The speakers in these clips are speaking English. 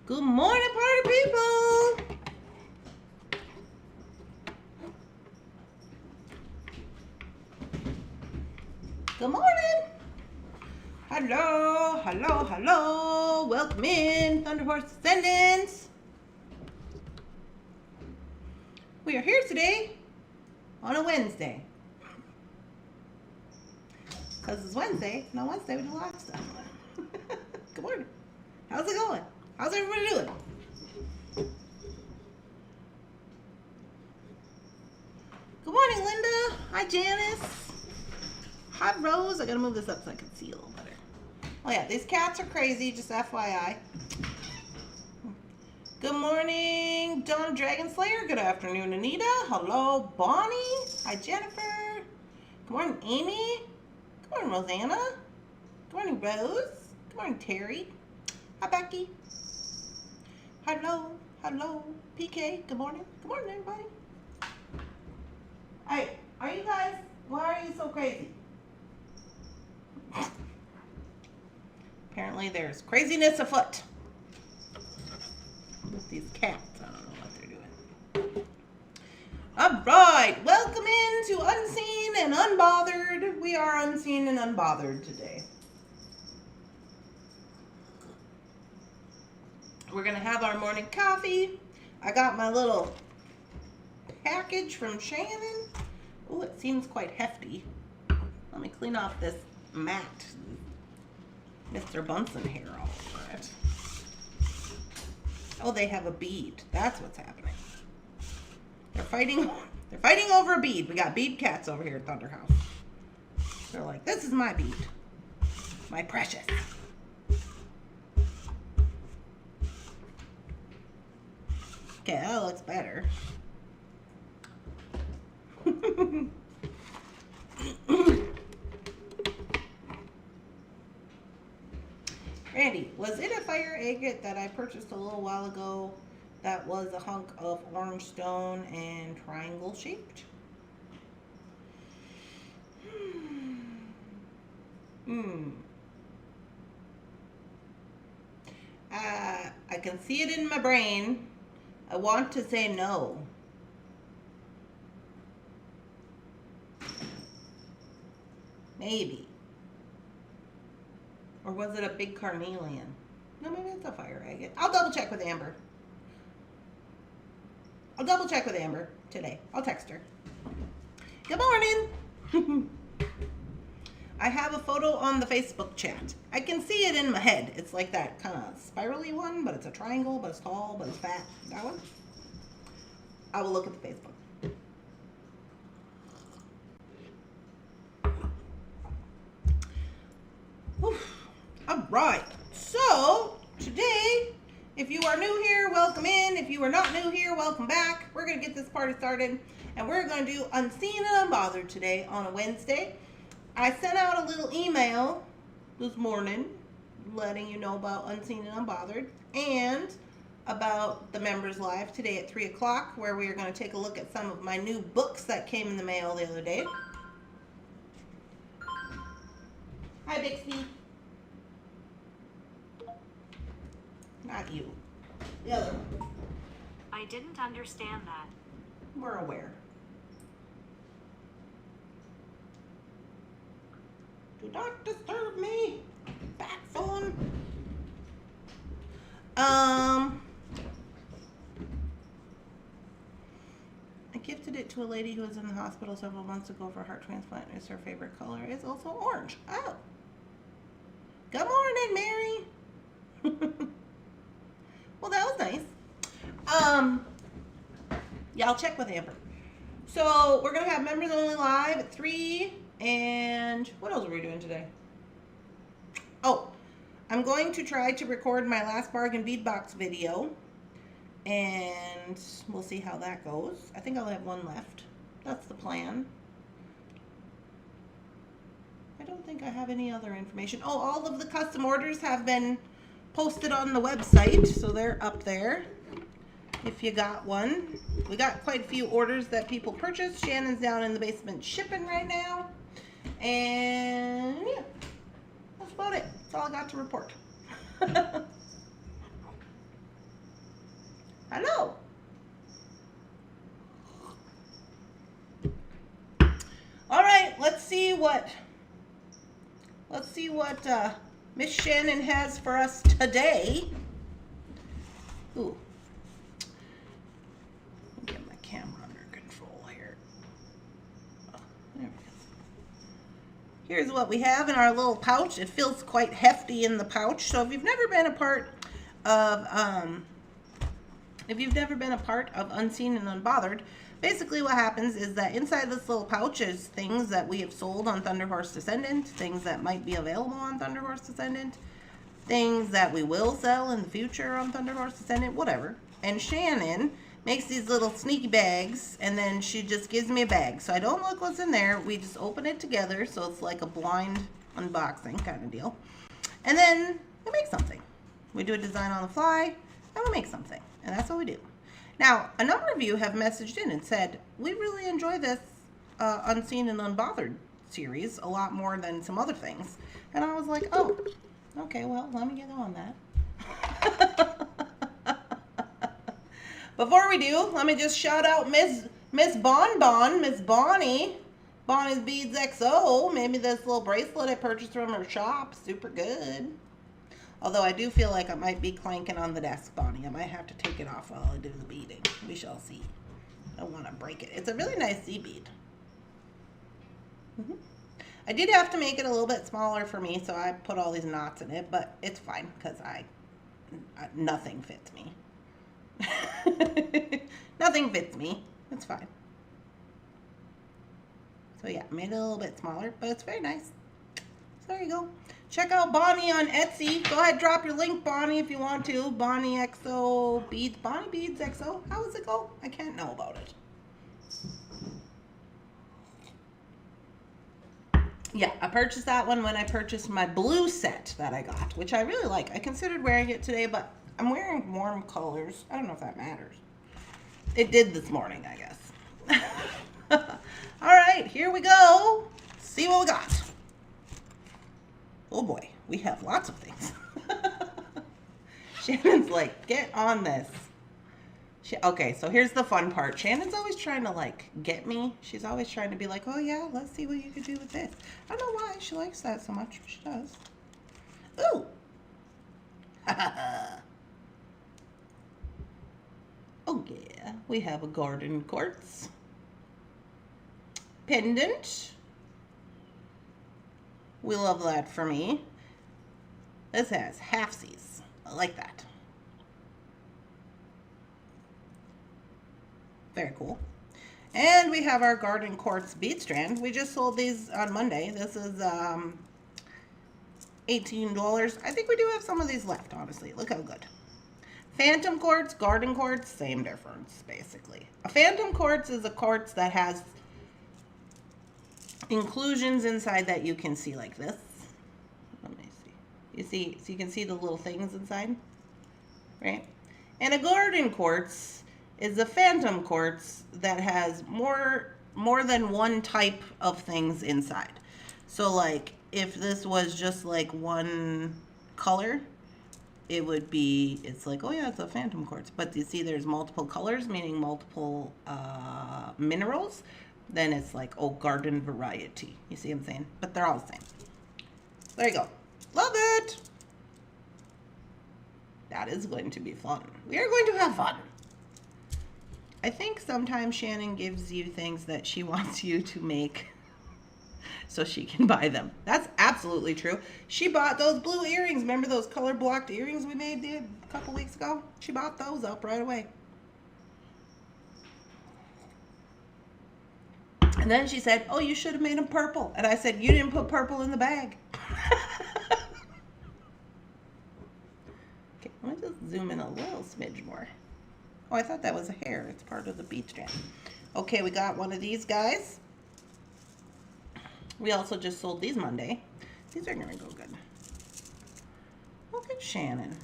Good morning, party people. Good morning. Hello, hello, hello. Welcome in, Thunderhorse Descendants. We are here today on a Wednesday. Because it's Wednesday, and on Wednesday we do a lot of stuff. Good morning. How's it going? How's everybody doing? Good morning, Linda. Hi, Janice. Hi, Rose. I gotta move this up so I can see a little better. Oh yeah, these cats are crazy, just FYI. Good morning, Donna Dragon Slayer. Good afternoon, Anita. Hello, Bonnie. Hi, Jennifer. Good morning, Amy. Good morning, Rosanna. Good morning, Rose. Good morning, Terry. Hi, Becky. Hello, hello, PK. Good morning. Good morning, everybody. Hey, are you guys, why are you so crazy? Apparently there's craziness afoot with these cats. I don't know what they're doing. All right, welcome into Unseen and Unbothered. We are Unseen and Unbothered today. We're gonna have our morning coffee. I got my little package from Shannon. Oh, it seems quite hefty. Let me clean off this mat. Mr. Bunsen hair all over it. Oh, they have a bead. That's what's happening. They're fighting over a bead. We got bead cats over here at Thunderhouse. They're like, this is my bead. My precious. Okay, that looks better. Randy, was it a fire agate that I purchased a little while ago that was a hunk of orange stone and triangle shaped? I can see it in my brain. I want to say no. Maybe. Or was it a big carnelian? No, maybe it's a fire agate. I'll double check with Amber. I'll double check with Amber today. I'll text her. Good morning. I have a photo on the Facebook chat. I can see it in my head. It's like that kind of spirally one, but it's a triangle, but it's tall, but it's fat. That one? I will look at the Facebook. All right, so today, if you are new here, welcome in. If you are not new here, welcome back. We're going to get this party started, and we're going to do Unseen and Unbothered today on a Wednesday. I sent out a little email this morning letting you know about Unseen and Unbothered and about the Members Live today at 3 o'clock, where we are going to take a look at some of my new books that came in the mail the other day. Hi, Bixby. Not you. The other one. I didn't understand that. We're aware. Do not disturb me. Back phone. I gifted it to a lady who was in the hospital several months ago for heart transplant. It's her favorite color. It's also orange. Oh. Good morning, Mary. Well, that was nice. Yeah, I'll check with Amber. So we're gonna have members only live at 3, and what else are we doing today? Oh, I'm going to try to record my last bargain bead box video, and we'll see how that goes. I think I'll have one left. That's the plan. I don't think I have any other information. Oh, all of the custom orders have been posted on the website, so they're up there if you got one. We got quite a few orders that people purchased. Shannon's down in the basement shipping right now, and yeah, that's about it. That's all I got to report. Hello. All right, let's see what Miss Shannon has for us today. Ooh. Get my camera under control here. Oh, there we go. Here's what we have in our little pouch. It feels quite hefty in the pouch. So if you've never been a part of Unseen and Unbothered, basically what happens is that inside this little pouch is things that we have sold on Thunderhorse Descendant, things that might be available on Thunderhorse Descendant, things that we will sell in the future on Thunderhorse Descendant, whatever. And Shannon makes these little sneaky bags, and then she just gives me a bag. So I don't look what's in there. We just open it together, so it's like a blind unboxing kind of deal. And then we make something. We do a design on the fly, and we make something. And that's what we do. Now, a number of you have messaged in and said, we really enjoy this Unseen and Unbothered series a lot more than some other things. And I was like, oh, okay, well, let me get on that. Before we do, let me just shout out Miss Bonbon, Miss Bonnie, Bonnie's Beads XO. Maybe this little bracelet I purchased from her shop, super good. Although I do feel like it might be clanking on the desk, Bonnie. I might have to take it off while I do the beading. We shall see. I don't want to break it. It's a really nice sea bead. I did have to make it a little bit smaller for me, so I put all these knots in it, but it's fine because nothing fits me. Nothing fits me. It's fine. So yeah, made it a little bit smaller, but it's very nice. So there you go. Check out Bonnie on Etsy. Go ahead, drop your link, Bonnie, if you want to. Bonnie XO Beads. Bonnie Beads XO. How does it go? I can't know about it. Yeah, I purchased that one when I purchased my blue set that I got, which I really like. I considered wearing it today, but I'm wearing warm colors. I don't know if that matters. It did this morning, I guess. All right, here we go. See what we got. Oh boy, we have lots of things. Shannon's like, get on this. Okay, so here's the fun part. Shannon's always trying to like get me. She's always trying to be like, oh yeah, let's see what you could do with this. I don't know why she likes that so much, but she does. Ooh. Oh yeah, we have a garden quartz pendant. We love that for me. This has halfsies. I like that. Very cool. And we have our garden quartz bead strand. We just sold these on Monday. This is $18. I think we do have some of these left, honestly. Look how good. Phantom quartz, garden quartz, same difference, basically. A phantom quartz is a quartz that has inclusions inside that you can see like this. Let me see. You see, so you can see the little things inside, right? And a garden quartz is a phantom quartz that has more than one type of things inside. So like if this was just like one color, it would be, it's like, oh yeah, it's a phantom quartz. But you see there's multiple colors, meaning multiple minerals. Then it's like, oh, garden variety. You see what I'm saying? But they're all the same. There you go. Love it. That is going to be fun. We are going to have fun. I think sometimes Shannon gives you things that she wants you to make so she can buy them. That's absolutely true. She bought those blue earrings. Remember those color blocked earrings we made a couple weeks ago? She bought those up right away. And then she said, oh, you should have made them purple. And I said, you didn't put purple in the bag. Okay, let me just zoom in a little smidge more. Oh, I thought that was a hair. It's part of the bead strand. Okay, we got one of these guys. We also just sold these Monday. These are going to go good. Look at Shannon.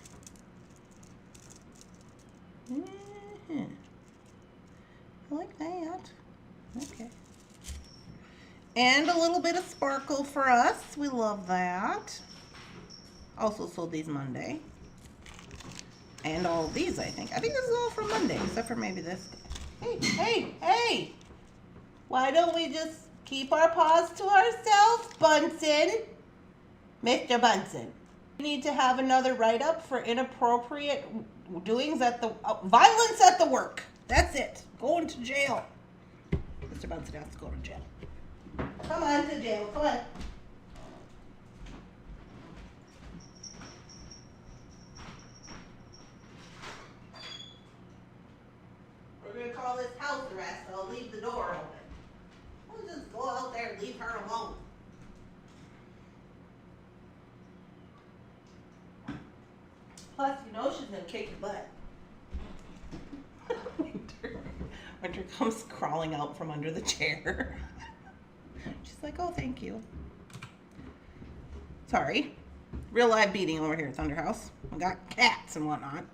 I like that. Okay. And a little bit of sparkle for us. We love that. Also sold these Monday. And all of these, I think. I think this is all from Monday, except for maybe this. Hey, hey, hey! Why don't we just keep our paws to ourselves, Bunsen? Mr. Bunsen. We need to have another write-up for inappropriate doings at the... violence at the work. That's it. Going to jail. Mr. Bunsen has to go to jail. Come on to jail. Come on. We're going to call this house arrest. I'll leave the door open. We'll just go out there and leave her alone. Plus, you know she's going to kick your butt. Winter comes crawling out from under the chair. She's like, oh, thank you. Sorry. Real live beading over here at Thunderhouse. We got cats and whatnot.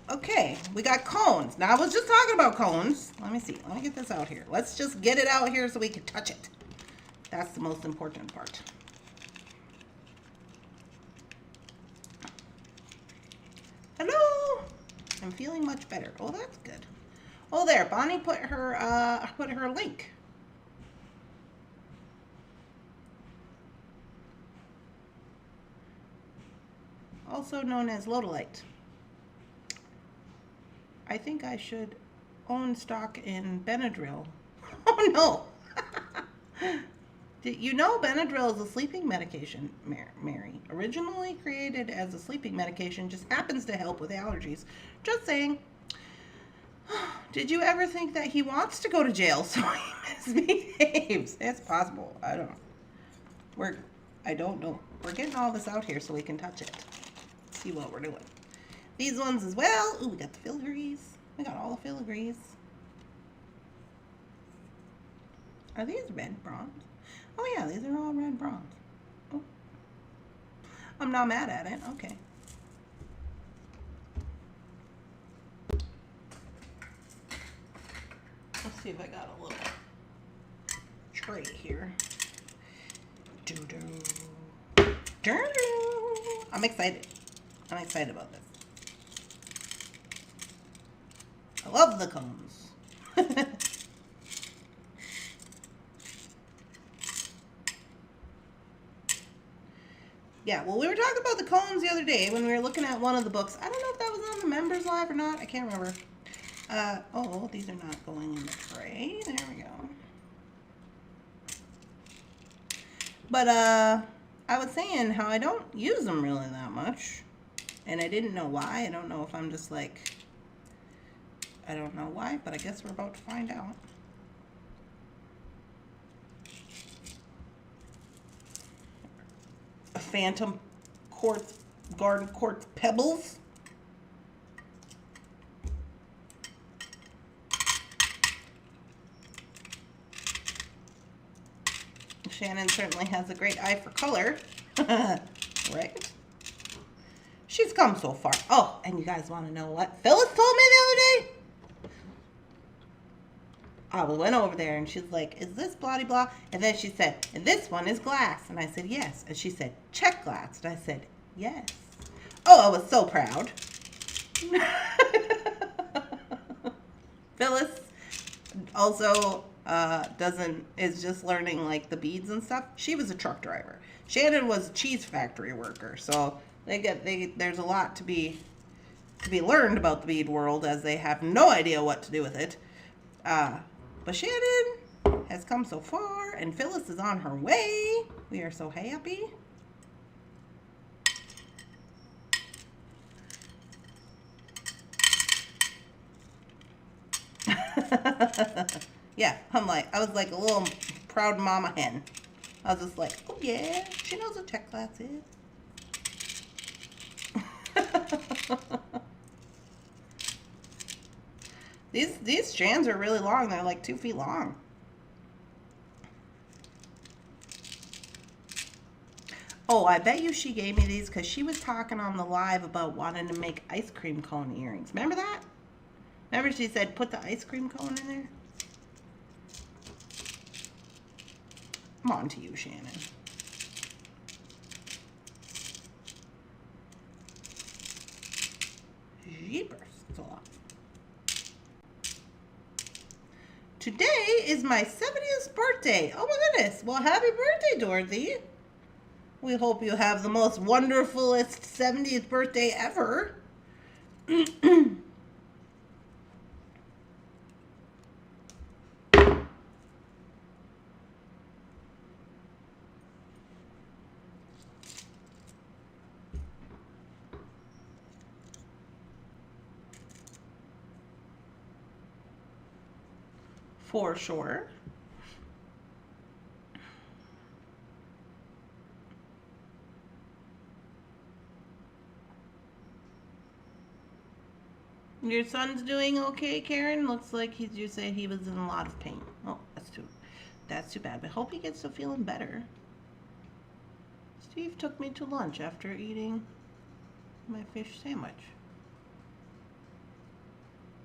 Okay. We got cones. Now, I was just talking about cones. Let me see. Let me get this out here. Let's just get it out here so we can touch it. That's the most important part. Hello. I'm feeling much better. Oh, that's good. Oh, there. Bonnie put her link. Also known as Lodolite. I think I should own stock in Benadryl. Oh, no. Did you know Benadryl is a sleeping medication, Mary? Originally created as a sleeping medication, just happens to help with allergies. Just saying. Did you ever think that he wants to go to jail so he misbehaves? It's possible. I don't know. I don't know. We're getting all this out here so we can touch it. See what we're doing. These ones as well. Ooh, we got the filigrees. We got all the filigrees. Are these red bronze? Oh yeah, these are all red bronze. Oh. I'm not mad at it. Okay. Let's see if I got a little tray here. Doo-doo. Doo-doo. I'm excited. I'm excited about this. I love the cones. Yeah, well, we were talking about the cones the other day when we were looking at one of the books. I don't know if that was on the members live or not. I can't remember. Oh, these are not going in the tray. There we go. But, I was saying how I don't use them really that much. And I didn't know why. I don't know if I'm just like... I don't know why, but I guess we're about to find out. A phantom quartz, garden quartz pebbles. Shannon certainly has a great eye for color. Right? She's come so far. Oh, and you guys want to know what Phyllis told me the other day? I went over there and she's like, is this blah blah? And then she said, and this one is glass. And I said, yes. And she said, check glass. And I said, yes. Oh, I was so proud. Phyllis also is just learning like the beads and stuff. She was a truck driver. Shannon was a cheese factory worker. So there's a lot to be learned about the bead world, as they have no idea what to do with it. But Shannon has come so far, and Phyllis is on her way. We are so happy. Yeah, I was like a little proud mama hen. I was just like, oh yeah, she knows what check glass is. These strands are really long. They're like 2 feet long. Oh, I bet you she gave me these because she was talking on the live about wanting to make ice cream cone earrings. Remember that? Remember she said put the ice cream cone in there? I'm on to you, Shannon. Jeepers, it's a lot. Today is my 70th birthday. Oh my goodness. Well, happy birthday, Dorothy. We hope you have the most wonderfulest 70th birthday ever. For sure. Your son's doing okay, Karen? Looks like you say he was in a lot of pain. Oh, that's too bad. But hope he gets to feeling better. Steve took me to lunch after eating my fish sandwich.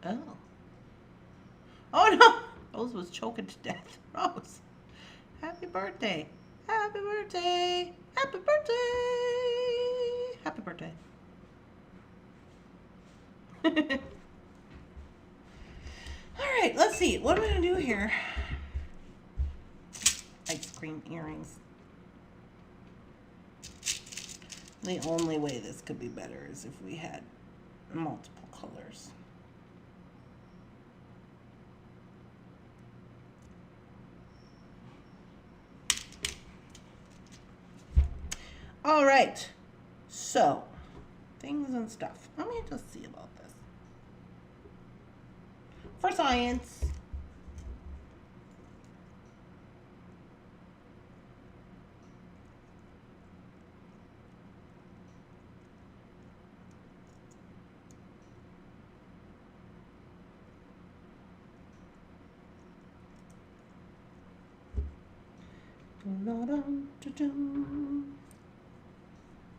Oh. Oh no! Rose was choking to death. Rose, happy birthday. Happy birthday. Happy birthday. Happy birthday. All right, let's see. What am I going to do here? Ice cream earrings. The only way this could be better is if we had multiple colors. All right, so things and stuff. Let me just see about this. For science.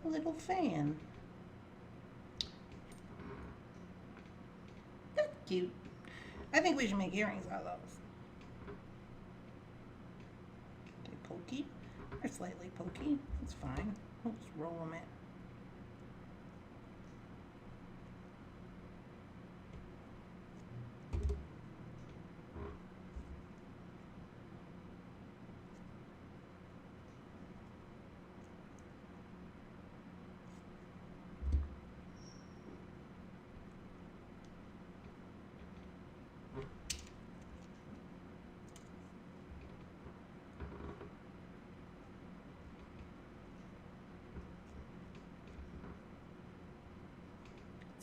A little fan. That's cute. I think we should make earrings out of those. They're pokey. They're slightly pokey. It's fine. We'll just roll them in.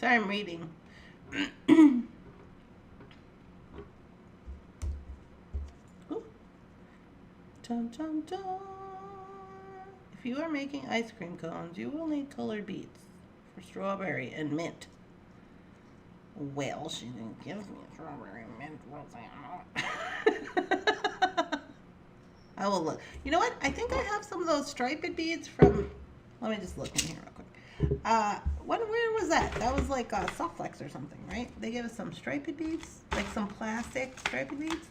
Sorry, I'm reading. Dun, dun, dun. If you are making ice cream cones, you will need colored beads for strawberry and mint. Well, she didn't give me a strawberry and mint rosé. I will look. You know what? I think I have some of those striped beads from. Let me just look in here real quick. Where was that? That was like Soft Flex or something, right? They gave us some striped beads, like some plastic striped beads,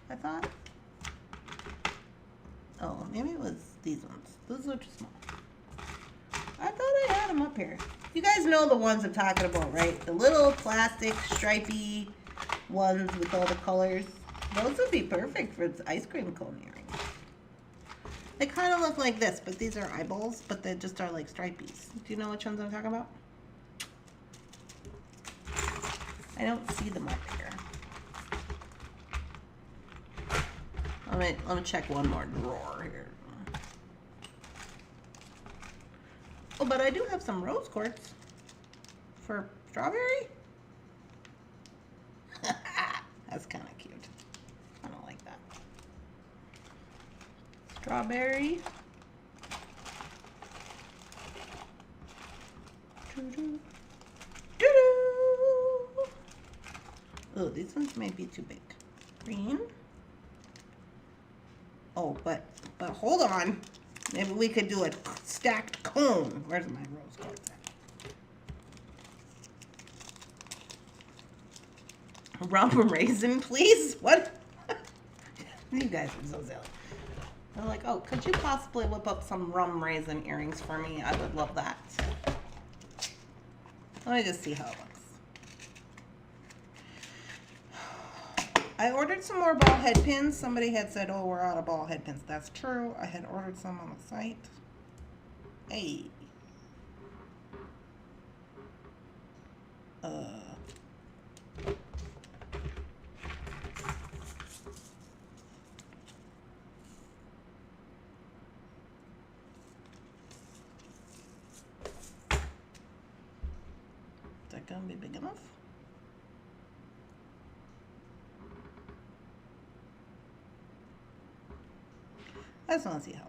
I thought. Oh, maybe it was these ones. Those are too small. I thought I had them up here. You guys know the ones I'm talking about, right? The little plastic stripy ones with all the colors. Those would be perfect for ice cream cone earrings. They kind of look like this, but these are eyeballs, but they just are like stripies. Do you know which ones I'm talking about? I don't see them up here. Let me check one more drawer here. Oh, but I do have some rose quartz for strawberry. That's kind of cute. I don't like that. Strawberry. Doo-doo. Doo-doo. Oh, these ones may be too big. Green. Oh, but hold on. Maybe we could do a stacked cone. Where's my rose quartz at? Rum raisin, please? What? You guys are so silly. They're like, oh, could you possibly whip up some rum raisin earrings for me? I would love that. Let me just see how it looks. I ordered some more ball head pins. Somebody had said, oh, we're out of ball head pins. That's true. I had ordered some on the site. Hey. Is that gonna be big enough? I just want to see how it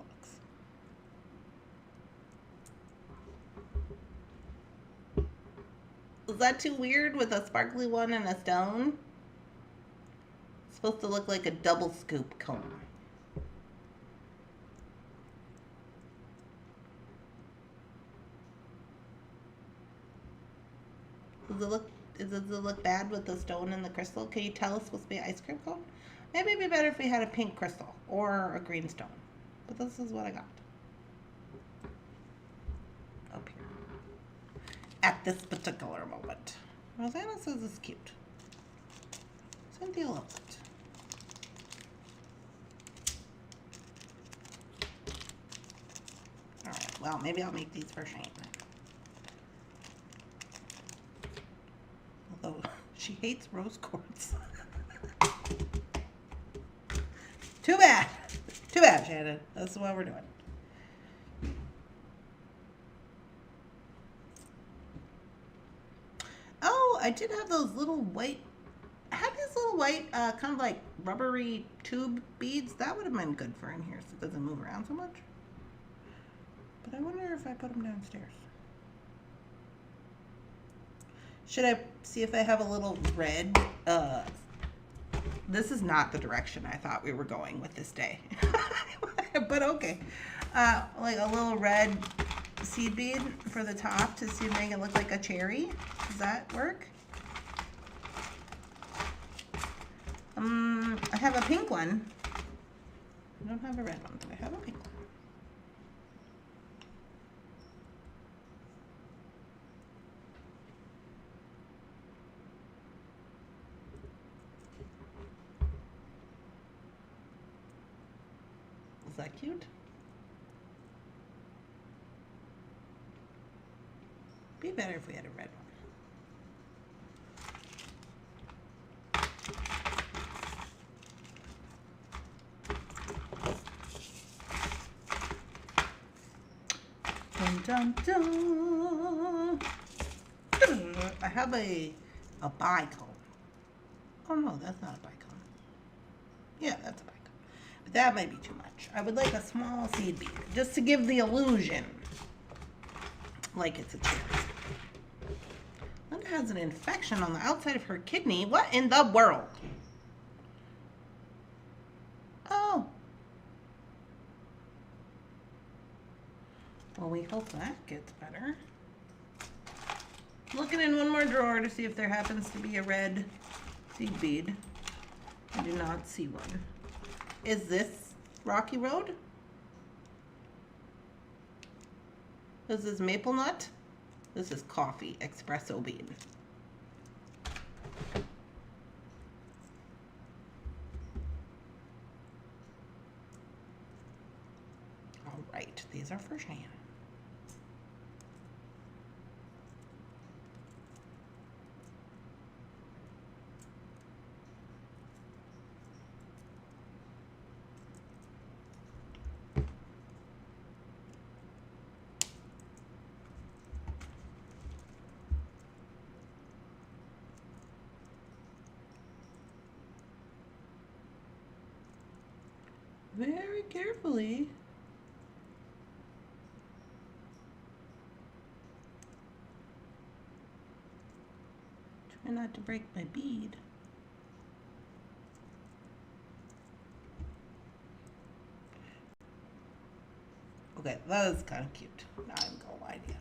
looks. Is that too weird with a sparkly one and a stone? It's supposed to look like a double scoop comb. Does it look bad with the stone and the crystal? Can you tell it's supposed to be ice cream cone? Maybe it'd be better if we had a pink crystal or a green stone. But this is what I got. Up here. At this particular moment. Rosanna says it's cute. Cynthia loves it. Alright, well, maybe I'll make these for Shane. Although she hates rose quartz. Too bad. Too bad, Shannon. That's what we're doing. Oh, I did have those little white. I had these little white, kind of like rubbery tube beads. That would have been good for in here so it doesn't move around so much. But I wonder if I put them downstairs. Should I see if I have a little red? This is not the direction I thought we were going with this day. But okay. Like a little red seed bead for the top to see make it look like a cherry. Does that work? I have a pink one. I don't have a red one, but I have a pink one. Is that cute? Be better if we had a red one. Dun, dun, dun. I have a bicone. Oh no, that's not a bicone. Yeah, that's a bicone. But that might be too much. I would like a small seed bead, just to give the illusion like it's a cherry. Linda has an infection on the outside of her kidney. What in the world? Oh. Well, we hope that gets better. Looking in one more drawer to see if there happens to be a red seed bead. I do not see one. Is this Rocky Road? This is maple nut. This is coffee espresso bean. All right, these are for Shannon. Very carefully. Try not to break my bead. Okay, that is kind of cute. Not even gonna lie to you.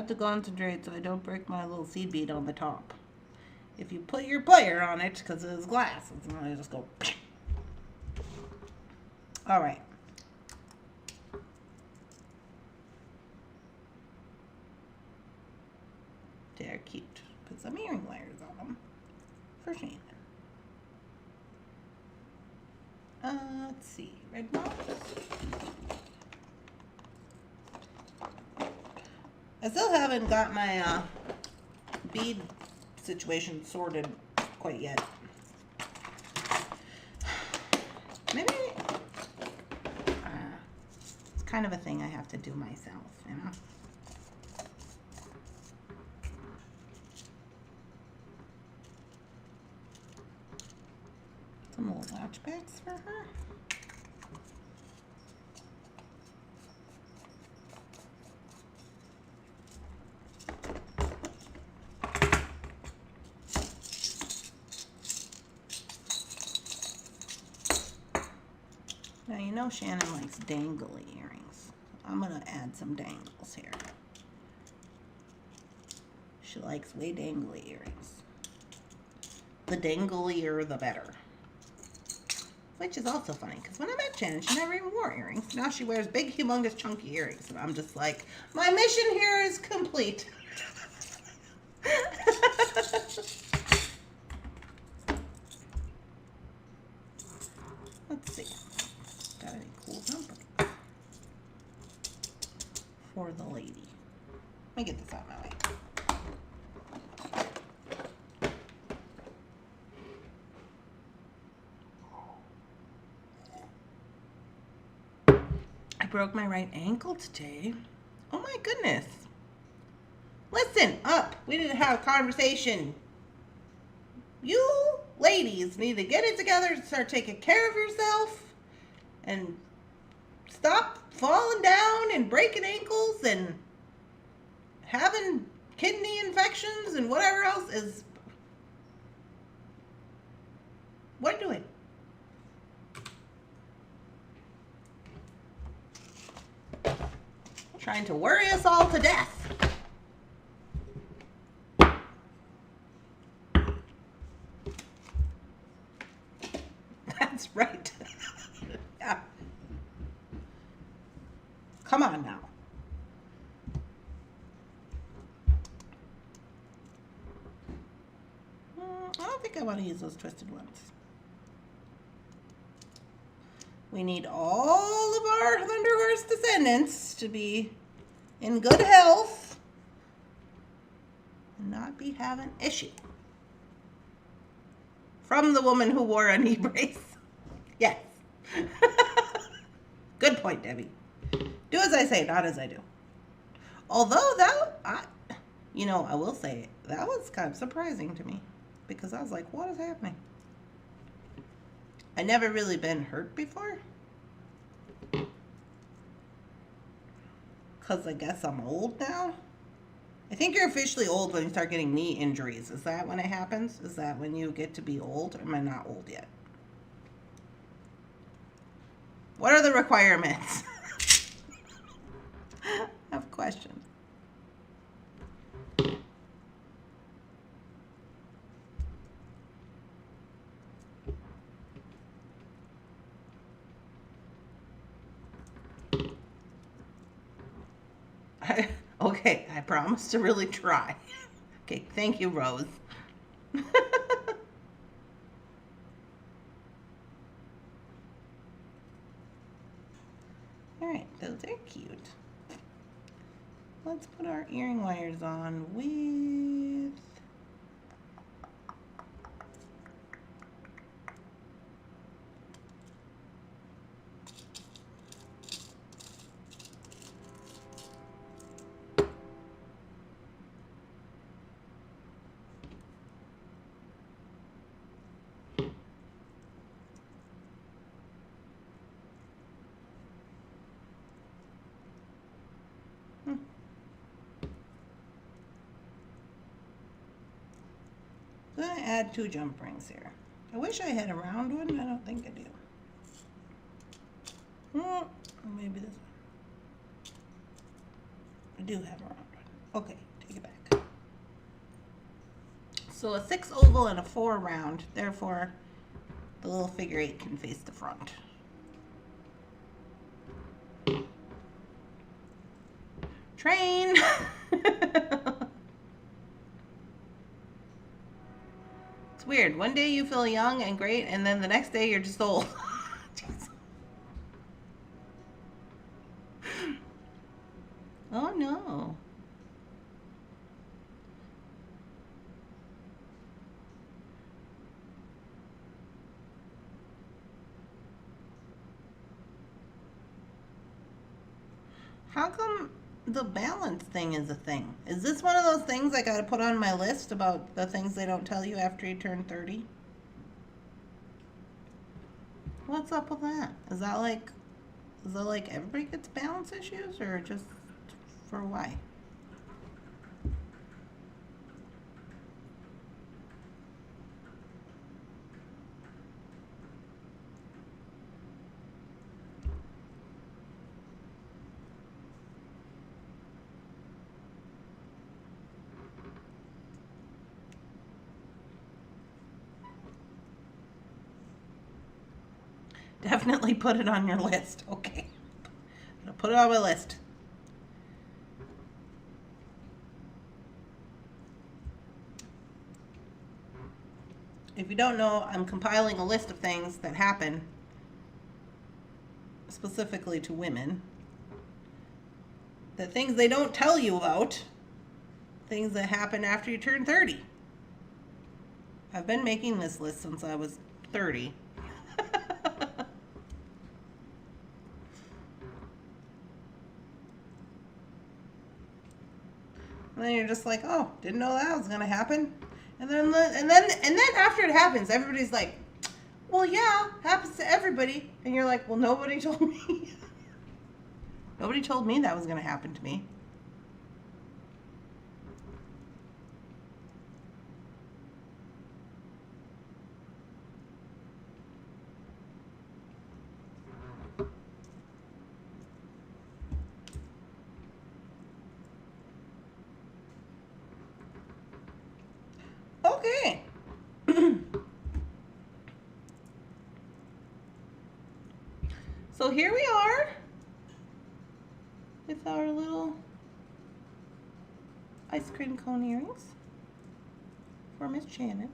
had to concentrate so I don't break my little seed bead on the top. If you put your player on it, because it is glass, it's going to just go. All right. They're cute. Put some earring wires on them for Shannon. Let's see. Red mouse. I still haven't got my bead situation sorted quite yet. Maybe it's kind of a thing I have to do myself, you know. Some little latchbacks for her. Now you know Shannon likes dangly earrings. I'm gonna add some dangles here. She likes way dangly earrings. The danglier the better. Which is also funny, because when I met Shannon, she never even wore earrings. Now she wears big, humongous, chunky earrings. And I'm just like, my mission here is complete. Let's see. Got any cool numbers for the lady? Let me get this out of my way. I broke my right ankle today. Oh my goodness. Listen up. We need to have a conversation. You ladies need to get it together and start taking care of yourself and stop falling down and breaking ankles and having kidney infections and whatever else is. What are you doing? Trying to worry us all to death. That's right. Yeah. Come on now. I don't think I want to use those twisted ones. We need all of our Thunderhorse descendants to be in good health and not be having issue. From the woman who wore a knee brace. Yes. Good point, Debbie. Do as I say, not as I do. Although I will say, that was kind of surprising to me. Because I was like, what is happening? I never really been hurt before. Because I guess I'm old now. I think you're officially old when you start getting knee injuries. Is that when it happens? Is that when you get to be old? Or am I not old yet? What are the requirements? I have questions. Okay, I promise to really try. Okay, thank you, Rose. Alright, those are cute. Let's put our earring wires on with... I'm going to add 2 jump rings here. I wish I had a round one. I don't think I do. Maybe this one. I do have a round one. Okay, take it back. So a 6 oval and a 4 round. Therefore, the little figure 8 can face the front. Train! It's weird. One day you feel young and great, and then the next day you're just old. Oh no. How come the balance thing is a thing? Is this one of those things I gotta put on my list about the things they don't tell you after you turn 30? What's up with that? Is that like everybody gets balance issues, or just for why? Definitely put it on your list. Okay. I'll put it on my list. If you don't know, I'm compiling a list of things that happen specifically to women. The things they don't tell you about. Things that happen after you turn 30. I've been making this list since I was 30. And then you're just like, oh, didn't know that was gonna happen. And then after it happens, everybody's like, well, yeah, happens to everybody. And you're like, well, nobody told me. Nobody told me that was gonna happen to me. Okay. So here we are with our little ice cream cone earrings for Miss Shannon.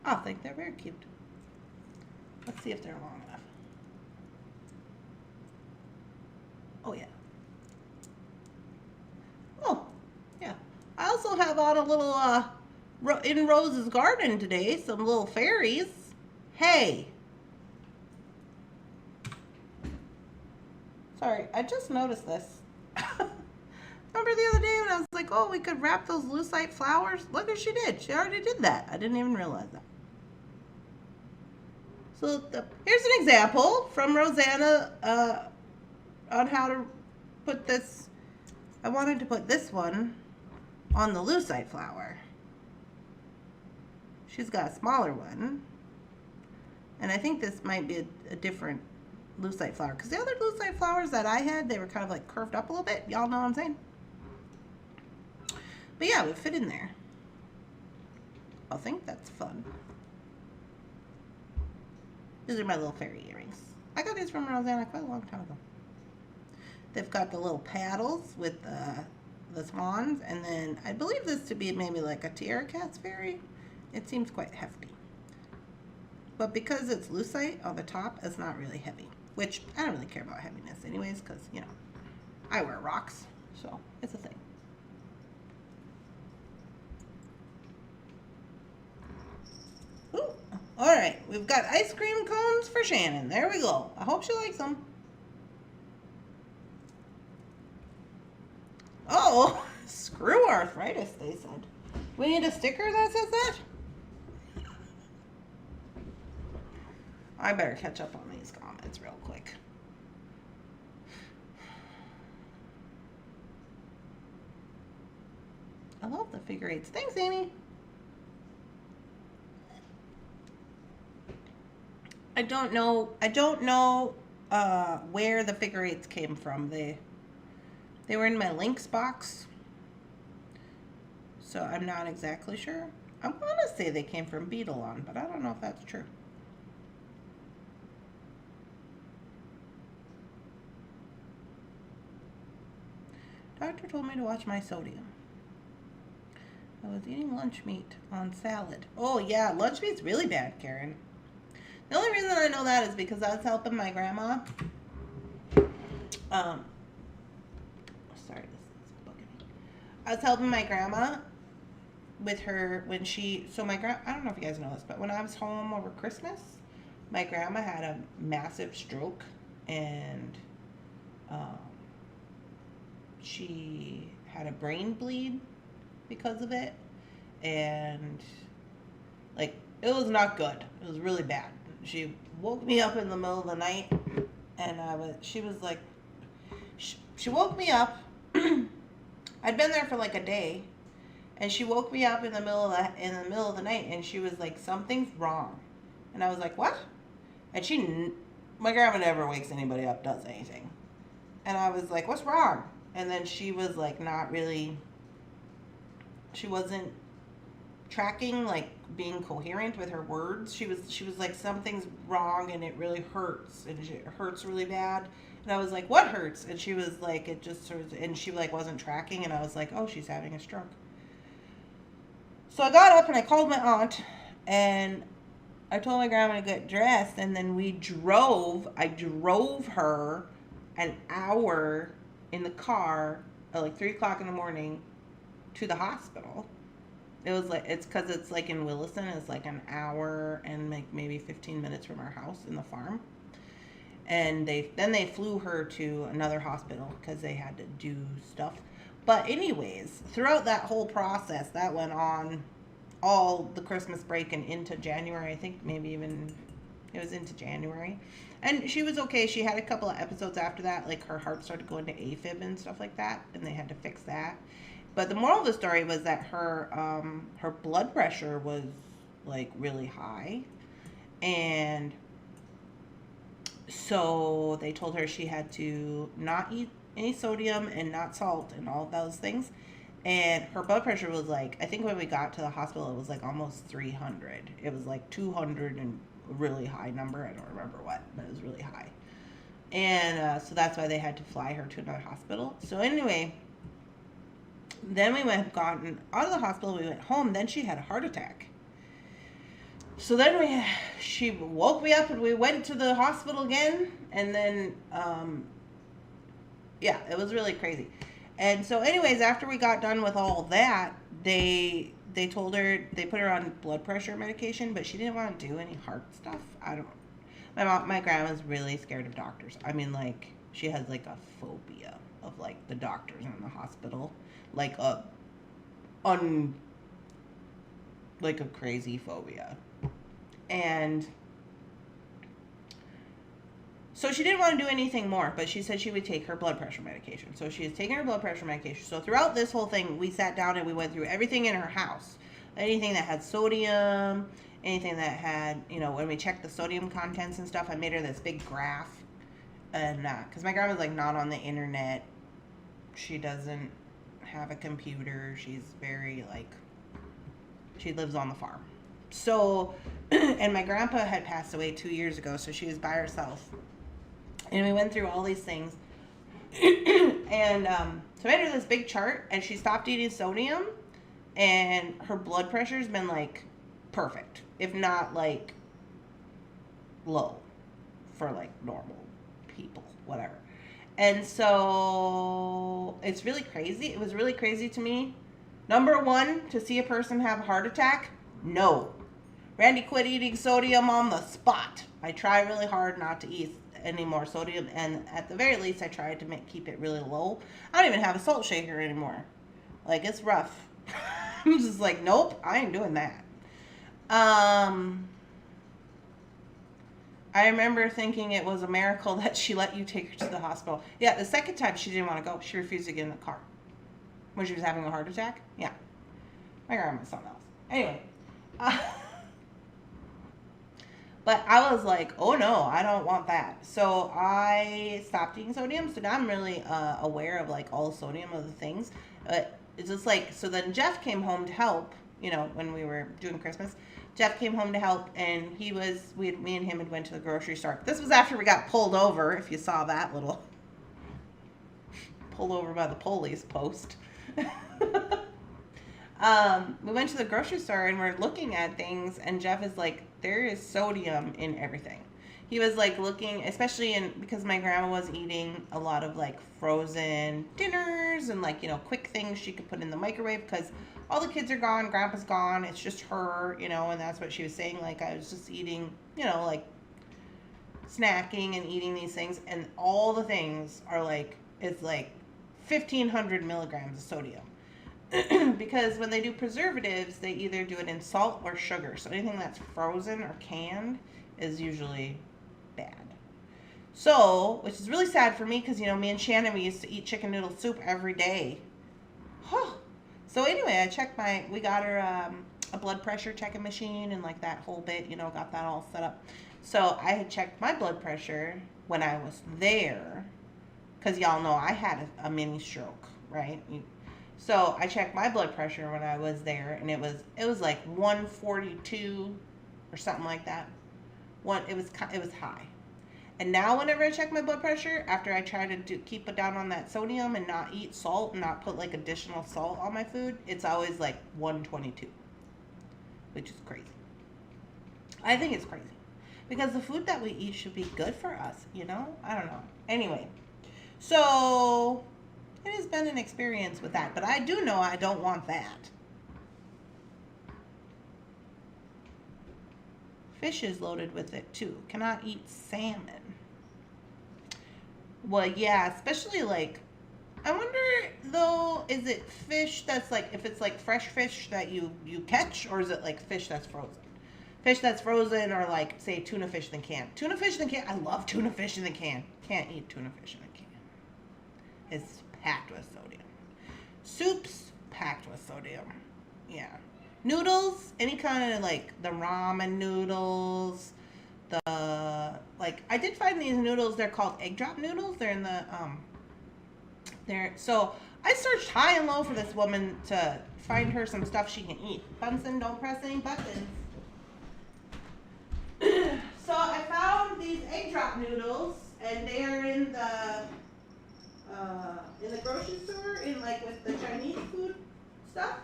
I think they're very cute. Let's see if they're long enough. Oh yeah. Oh, yeah. I also have on a little, in Rose's garden today, some little fairies. Hey. Sorry, I just noticed this. Remember the other day when I was like, oh, we could wrap those lucite flowers? Look what she did. She already did that. I didn't even realize that. So here's an example from Rosanna on how to put this. I wanted to put this one on the lucite flower. She's got a smaller one. And I think this might be a different lucite flower. Because the other lucite flowers that I had, they were kind of like curved up a little bit. Y'all know what I'm saying? But yeah, it would fit in there. I think that's fun. These are my little fairy earrings. I got these from Rosanna quite a long time ago. They've got the little paddles with the swans, and then I believe this to be maybe like a tiara cat's fairy. It seems quite hefty. But because it's lucite on the top, it's not really heavy. Which, I don't really care about heaviness anyways, because, you know, I wear rocks, so it's a thing. Ooh, alright, we've got ice cream cones for Shannon. There we go. I hope she likes them. Oh, screw arthritis, they said. We need a sticker that says that? I better catch up on these comments real quick. I love the figure eights. Thanks, Amy. I don't know where the figure eights came from. They were in my links box, so I'm not exactly sure. I want to say they came from Beading, but I don't know if that's true. Doctor told me to watch my sodium. I was eating lunch meat on salad. Oh yeah, lunch meat's really bad, Karen. The only reason I know that is because I was helping my grandma. Sorry, this is bugging me. I was helping my grandma with her when she. So my I don't know if you guys know this, but when I was home over Christmas, my grandma had a massive stroke, and she had a brain bleed because of it, and like it was not good. It was really bad. She woke me up in the middle of the night, and she was like, she woke me up. I'd been there for like a day, and she woke me up in the middle of the night, and she was like, something's wrong, and I was like, what? And my grandma never wakes anybody up, does anything, and I was like, what's wrong? And then she was like, not really. She wasn't tracking, like being coherent with her words. She was like, something's wrong and it really hurts, and it hurts really bad. And I was like, what hurts? And she was like, it just sort of, and she like wasn't tracking, and I was like, oh, she's having a stroke. So I got up and I called my aunt, and I told my grandma to get dressed, and then I drove her an hour in the car at like 3 o'clock in the morning to the hospital. It was like, it's because it's like in Williston. It's like an hour and like maybe 15 minutes from our house in the farm. And they flew her to another hospital because they had to do stuff. But anyways, throughout that whole process, that went on all the Christmas break and into January. I think maybe even it was into January. And she was okay. She had a couple of episodes after that, like her heart started going to AFib and stuff like that, and they had to fix that. But the moral of the story was that her blood pressure was like really high, and so they told her she had to not eat any sodium and not salt and all of those things. And her blood pressure was like, I think when we got to the hospital, it was like almost 300. It was like 200 and a really high number. I don't remember what, but it was really high. And so that's why they had to fly her to another hospital. So anyway, then we gotten out of the hospital, we went home, then she had a heart attack. So then she woke me up and we went to the hospital again, and then, yeah, it was really crazy. And so anyways, after we got done with all that, they told her, they put her on blood pressure medication, but she didn't want to do any heart stuff. My grandma's really scared of doctors. I mean, like, she has like a phobia of like the doctors in the hospital. Like a crazy phobia. And so she didn't want to do anything more, but she said she would take her blood pressure medication. So she is taking her blood pressure medication. So throughout this whole thing, we sat down and we went through everything in her house. Anything that had sodium, anything that had, when we checked the sodium contents and stuff, I made her this big graph. And because my grandma's like not on the internet. She doesn't have a computer. She's very she lives on the farm. So, and my grandpa had passed away 2 years ago, so she was by herself. And we went through all these things. And so I made her this big chart, and she stopped eating sodium, and her blood pressure's been like perfect, if not like low for like normal people, whatever. And so it's really crazy. It was really crazy to me. Number one, to see a person have a heart attack, no. Randee quit eating sodium on the spot. I try really hard not to eat any more sodium, and at the very least, I tried to keep it really low. I don't even have a salt shaker anymore. Like, it's rough. I'm just like, nope, I ain't doing that. I remember thinking it was a miracle that she let you take her to the hospital. Yeah, the second time she didn't want to go. She refused to get in the car. When she was having a heart attack? Yeah. My grandma's something else. Anyway. But I was like, oh no, I don't want that. So I stopped eating sodium. So now I'm really aware of like all the sodium of the things. It's just like, so then Jeff came home to help, you know, when we were doing Christmas. Jeff came home to help, and me and him had went to the grocery store. This was after we got pulled over, if you saw that little pulled over by the police post. We went to the grocery store and we're looking at things, and Jeff is like, there is sodium in everything. He was like looking, especially because my grandma was eating a lot of like frozen dinners and like, you know, quick things she could put in the microwave because all the kids are gone, grandpa's gone, it's just her, you know, and that's what she was saying. Like, I was just eating, you know, like snacking and eating these things, and all the things are like, it's like 1,500 milligrams of sodium. Because when they do preservatives, they either do it in salt or sugar. So anything that's frozen or canned is usually bad. So, which is really sad for me because, you know, me and Shannon, we used to eat chicken noodle soup every day. So anyway, we got her a blood pressure checking machine and like that whole bit, you know, got that all set up. So I had checked my blood pressure when I was there because y'all know I had a mini stroke, right? So I checked my blood pressure when I was there, and it was like 142 or something like that. It was high. And now whenever I check my blood pressure, after I try to keep it down on that sodium and not eat salt and not put like additional salt on my food, it's always like 122, which is crazy. I think it's crazy because the food that we eat should be good for us, you know? I don't know. Anyway, so it has been an experience with that, but I do know I don't want that. Fish is loaded with it too. Cannot eat salmon. Well, yeah, especially like, I wonder though, is it fish that's like, if it's like fresh fish that you catch, or is it like fish that's frozen? Fish that's frozen, or like, say, tuna fish in the can. Tuna fish in the can, I love tuna fish in the can. Can't eat tuna fish in a can. It's packed with sodium. Soups, packed with sodium. Yeah. Noodles, any kind of like the ramen noodles, I did find these noodles, they're called egg drop noodles. They're in the, so I searched high and low for this woman to find her some stuff she can eat. Bunsen, don't press any buttons. So I found these egg drop noodles, and they are in the grocery store, with the Chinese food stuff.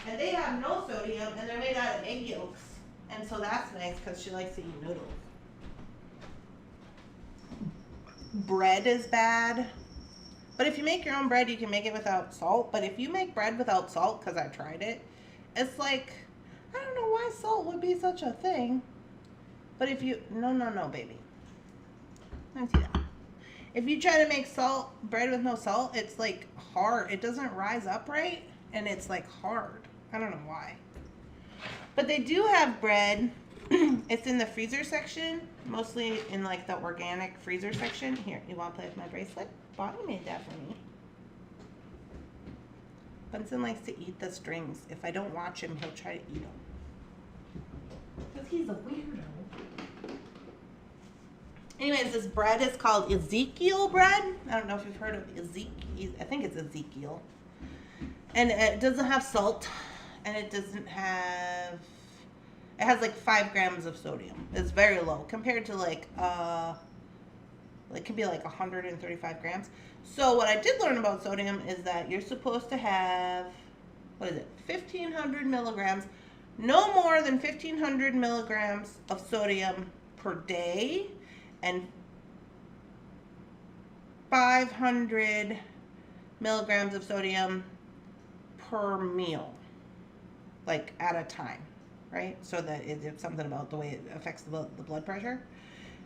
And they have no sodium, and they're made out of egg yolks. And so that's nice because she likes to eat noodles. Bread is bad. But if you make your own bread, you can make it without salt. But if you make bread without salt, because I tried it, it's like, I don't know why salt would be such a thing. But if you, no, baby. Let me see that. If you try to make bread with no salt, it's like hard. It doesn't rise up right, and it's like hard. I don't know why. But they do have bread. It's in the freezer section, mostly in like the organic freezer section. Here, you want to play with my bracelet? Bonnie made that for me. Bunsen likes to eat the strings. If I don't watch him, he'll try to eat them. Because he's a weirdo. Anyways, this bread is called Ezekiel bread. I don't know if you've heard of Ezekiel. I think it's Ezekiel. And it doesn't have salt. And it doesn't have... It has like 5 grams of sodium. It's very low compared to like it could be like 135 grams. So what I did learn about sodium is that you're supposed to have, 1,500 milligrams, no more than 1,500 milligrams of sodium per day, and 500 milligrams of sodium per meal, like at a time. Right? So that it's something about the way it affects the blood pressure.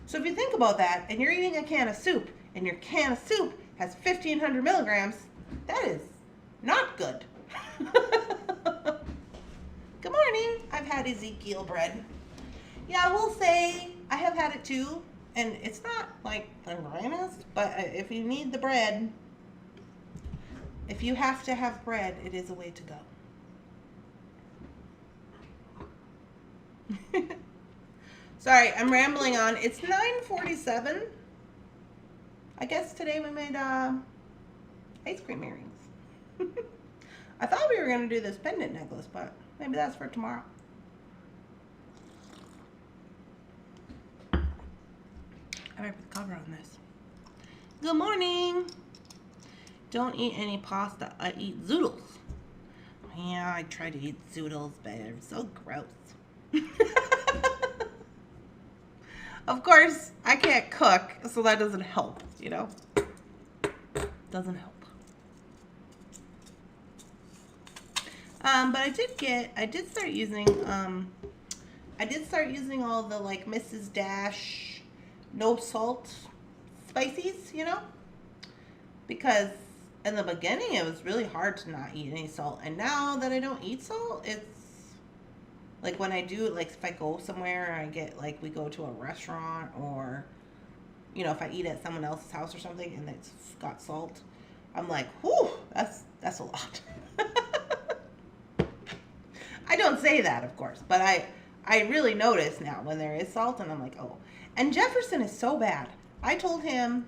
So if you think about that, and you're eating a can of soup, and your can of soup has 1,500 milligrams, that is not good. Good morning. I've had Ezekiel bread. Yeah, I will say I have had it too, and it's not like the greatest, but if you need the bread, if you have to have bread, it is a way to go. Sorry, I'm rambling on. It's 9:47. I guess today we made ice cream earrings. I thought we were going to do this pendant necklace, but maybe that's for tomorrow. I better put the cover on this. Good morning. Don't eat any pasta. I eat zoodles. Yeah, I try to eat zoodles, but they're so gross. Of course, I can't cook, so that doesn't help, you know? Doesn't help. But I did start using all the like Mrs. Dash no salt spices, you know? Because in the beginning it was really hard to not eat any salt. And now that I don't eat salt, it's like when I do, like if I go somewhere, I get like, we go to a restaurant or, you know, if I eat at someone else's house or something and it's got salt, I'm like, whew, that's a lot. I don't say that, of course, but I really notice now when there is salt and I'm like, oh. And Jefferson is so bad. I told him,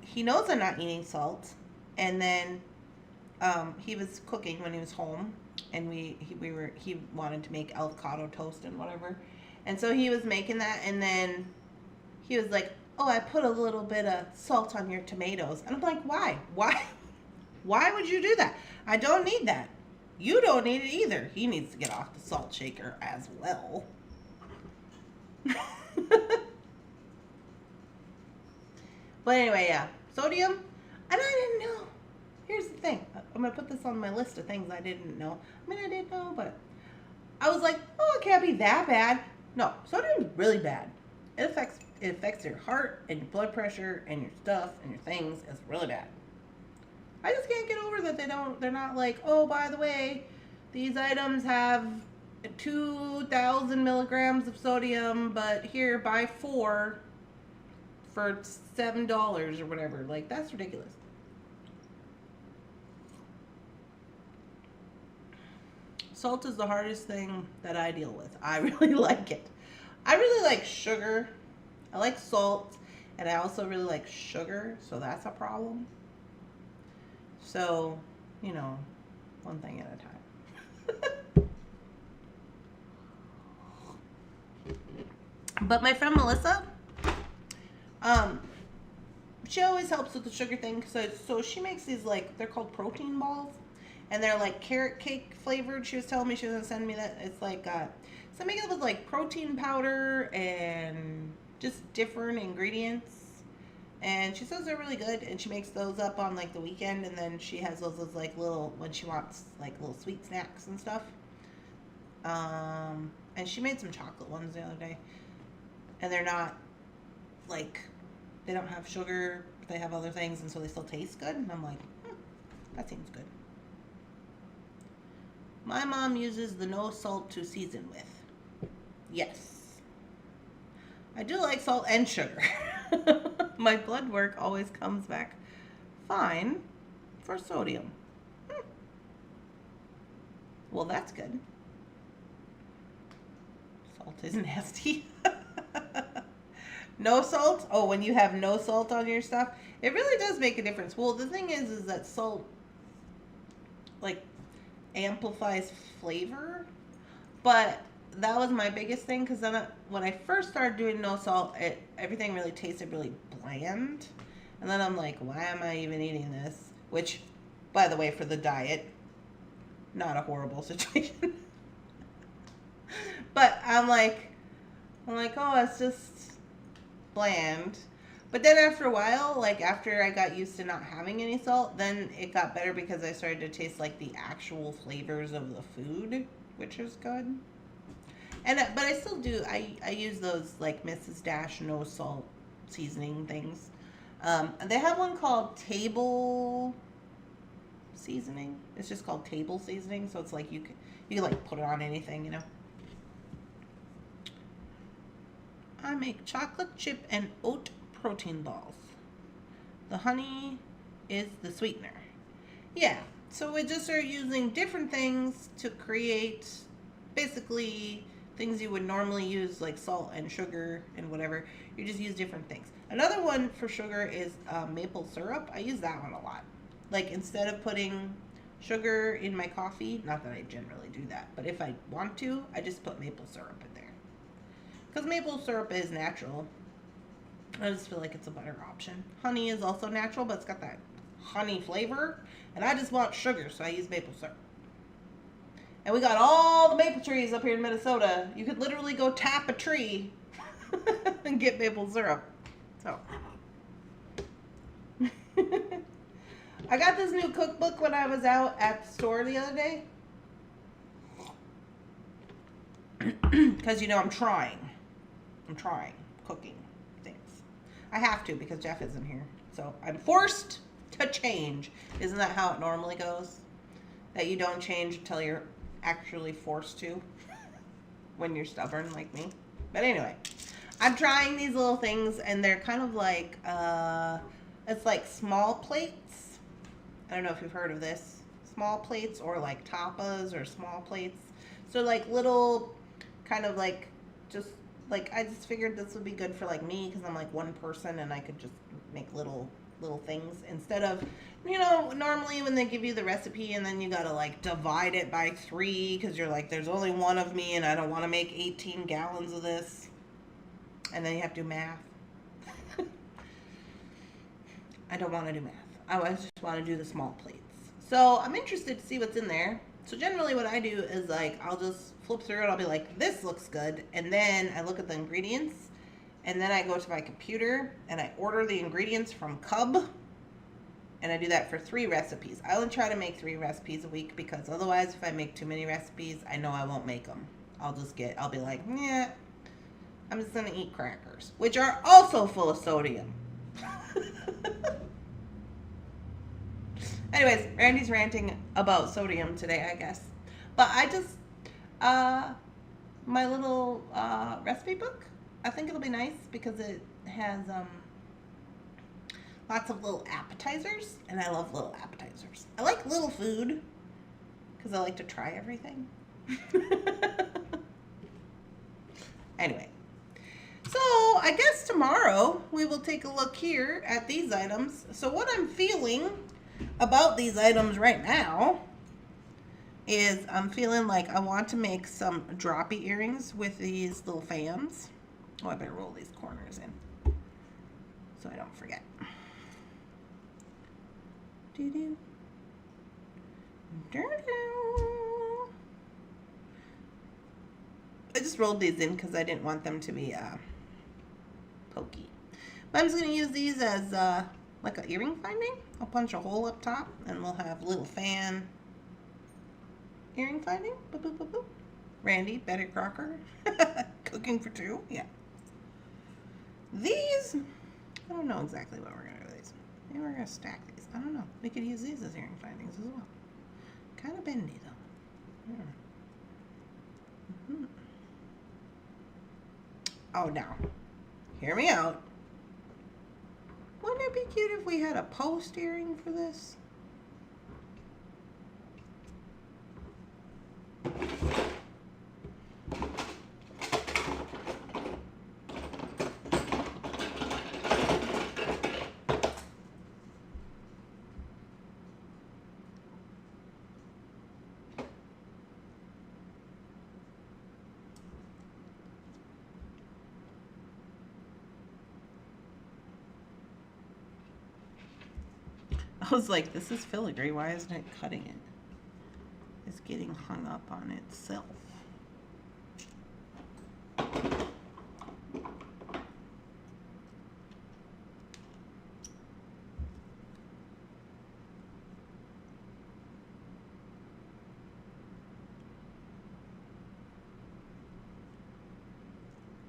he knows I'm not eating salt, and then he was cooking when he was home, and he wanted to make avocado toast and whatever, and so he was making that, and then he was like, oh, I put a little bit of salt on your tomatoes, and I'm like, why would you do that? I don't need that. You don't need it either. He needs to get off the salt shaker as well. But anyway, yeah, sodium, and I didn't know. Here's the thing. I'm going to put this on my list of things I didn't know. I mean, I did know, but I was like, oh, it can't be that bad. No, sodium is really bad. It affects your heart and your blood pressure and your stuff and your things. It's really bad. I just can't get over that they're not like, oh, by the way, these items have 2,000 milligrams of sodium, but here, buy 4 for $7 or whatever. Like, that's ridiculous. Salt is the hardest thing that I deal with. I really like it. I really like sugar. I like salt, and I also really like sugar, so that's a problem. So, you know, one thing at a time. But my friend Melissa, she always helps with the sugar thing. So she makes these, like, they're called protein balls. And they're like carrot cake flavored. She was telling me she was going to send me that. It's like, so make it with like protein powder and just different ingredients. And she says they're really good. And she makes those up on like the weekend. And then she has those as like little, when she wants like little sweet snacks and stuff. And she made some chocolate ones the other day. And they're not like, they don't have sugar. They have other things. And so they still taste good. And I'm like, that seems good. My mom uses the no salt to season with. Yes. I do like salt and sugar. My blood work always comes back fine for sodium. Well, that's good. Salt is nasty. No salt? Oh, when you have no salt on your stuff, it really does make a difference. Well, the thing is that salt, like, amplifies flavor, but that was my biggest thing, because then when I first started doing no salt, everything really tasted really bland, and then I'm like, why am I even eating this? Which, by the way, for the diet, not a horrible situation. But I'm like, oh, it's just bland. But then after a while, like after I got used to not having any salt, then it got better because I started to taste like the actual flavors of the food, which is good. And but I still do. I use those like Mrs. Dash no salt seasoning things. They have one called table seasoning. It's just called table seasoning, so it's like you can like put it on anything, you know. I make chocolate chip and oat protein balls. The honey is the sweetener. Yeah, so we just are using different things to create basically things you would normally use, like salt and sugar and whatever. You just use different things. Another one for sugar is maple syrup. I use that one a lot. Like instead of putting sugar in my coffee, not that I generally do that, but if I want to, I just put maple syrup in there. Because maple syrup is natural. I just feel like it's a better option. Honey is also natural, but it's got that honey flavor. And I just want sugar, so I use maple syrup. And we got all the maple trees up here in Minnesota. You could literally go tap a tree and get maple syrup. So. I got this new cookbook when I was out at the store the other day. Because, you know, I'm trying cooking things. I have to because Jeff isn't here. So I'm forced to change. Isn't that how it normally goes? That you don't change until you're actually forced to when you're stubborn like me. But anyway, I'm trying these little things and they're kind of like, it's like small plates. I don't know if you've heard of this. Small plates or like tapas or small plates. So like little kind of like just like I just figured this would be good for like me because I'm like one person and I could just make little things instead of, you know, normally when they give you the recipe and then you gotta like divide it by 3 because you're like there's only one of me and I don't want to make 18 gallons of this, and then you have to do math. I don't want to do math. I just want to do the small plates. So I'm interested to see what's in there. So generally what I do is like I'll just flip through it. I'll be like, this looks good. And then I look at the ingredients. And then I go to my computer and I order the ingredients from Cub. And I do that for 3 recipes. I only try to make 3 recipes a week because otherwise if I make too many recipes, I know I won't make them. I'll be like, yeah, I'm just going to eat crackers, which are also full of sodium. Anyways, Randy's ranting about sodium today, I guess. But I just, my little recipe book, I think it'll be nice because it has lots of little appetizers, and I love little appetizers. I like little food because I like to try everything. Anyway, so I guess tomorrow we will take a look here at these items. So what I'm feeling about these items right now is I'm feeling like I want to make some droppy earrings with these little fans. Oh, I better roll these corners in so I don't forget. Doo-doo. Doo-doo. I just rolled these in because I didn't want them to be pokey. But I'm just going to use these as like an earring finding. I'll punch a hole up top and we'll have little fan earring finding. Boop, boop, boop, boop. Randee, Betty Crocker. Cooking for 2. Yeah. These, I don't know exactly what we're going to do with these. Maybe we're going to stack these. I don't know. We could use these as earring findings as well. Kind of bendy though. Yeah. Mm-hmm. Oh, now, hear me out. Wouldn't it be cute if we had a post earring for this? I was like, this is filigree. Why isn't it cutting it? It's getting hung up on itself.